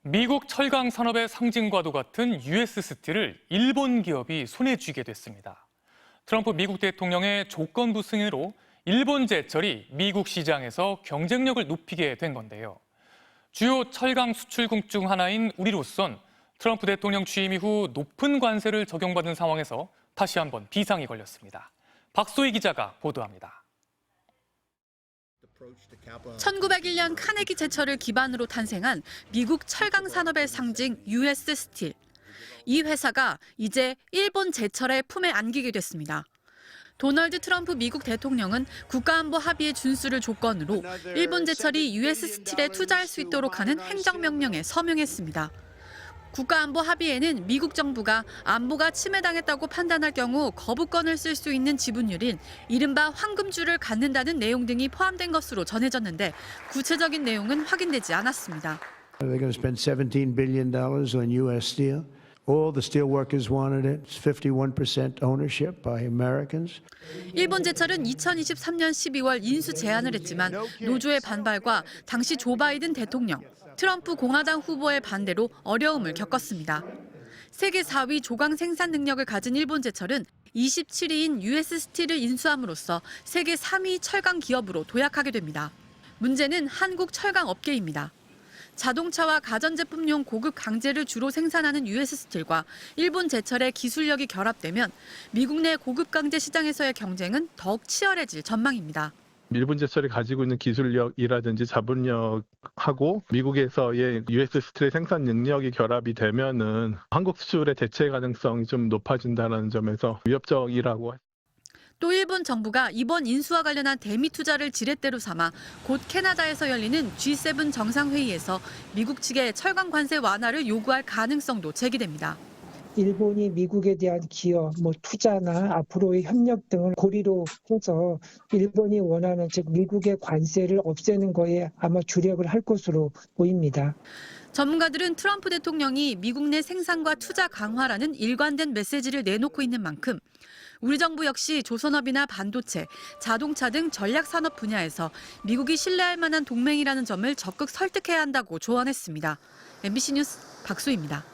미국 철강 산업의 상징과도 같은 US 스틸을 일본 기업이 손에 쥐게 됐습니다. 트럼프 미국 대통령의 조건부 승인으로 일본 제철이 미국 시장에서 경쟁력을 높이게 된 건데요. 주요 철강 수출국 중 하나인 우리로선 트럼프 대통령 취임 이후 높은 관세를 적용받은 상황에서 다시 한번 비상이 걸렸습니다. 박소희 기자가 보도합니다. 1901년 카네기 제철을 기반으로 탄생한 미국 철강 산업의 상징 US 스틸. 이 회사가 이제 일본 제철의 품에 안기게 됐습니다. 도널드 트럼프 미국 대통령은 국가안보 합의의 준수를 조건으로 일본 제철이 US 스틸에 투자할 수 있도록 하는 행정명령에 서명했습니다. 국가안보 합의에는 미국 정부가 안보가 침해당했다고 판단할 경우 거부권을 쓸 수 있는 지분율인 이른바 황금줄을 갖는다는 내용 등이 포함된 것으로 전해졌는데 구체적인 내용은 확인되지 않았습니다. They're going to spend $17 billion on U.S. steel. All the steel workers wanted it. It's 51% ownership by Americans. 일본 제철은 2023년 12월 인수 제안을 했지만 노조의 반발과 당시 조 바이든 대통령, 트럼프 공화당 후보의 반대로 어려움을 겪었습니다. 세계 4위 조강 생산 능력을 가진 일본 제철은 27위인 US 스틸을 인수함으로써 세계 3위 철강 기업으로 도약하게 됩니다. 문제는 한국 철강 업계입니다. 자동차와 가전제품용 고급 강제를 주로 생산하는 US 스틸과 일본 제철의 기술력이 결합되면 미국 내 고급 강제 시장에서의 경쟁은 더욱 치열해질 전망입니다. 일본 제철이 가지고 있는 기술력이라든지 자본력하고 미국에서의 US 스틸의 생산 능력이 결합이 되면은 한국 수출의 대체 가능성이 좀 높아진다는 점에서 위협적이라고. 또 일본 정부가 이번 인수와 관련한 대미 투자를 지렛대로 삼아 곧 캐나다에서 열리는 G7 정상회의에서 미국 측의 철강 관세 완화를 요구할 가능성도 제기됩니다. 일본이 미국에 대한 기여, 투자나 앞으로의 협력 등을 고리로 해서 일본이 원하는 즉 미국의 관세를 없애는 거에 아마 주력을 할 것으로 보입니다. 전문가들은 트럼프 대통령이 미국 내 생산과 투자 강화라는 일관된 메시지를 내놓고 있는 만큼 우리 정부 역시 조선업이나 반도체, 자동차 등 전략 산업 분야에서 미국이 신뢰할 만한 동맹이라는 점을 적극 설득해야 한다고 조언했습니다. MBC 뉴스 박소희입니다.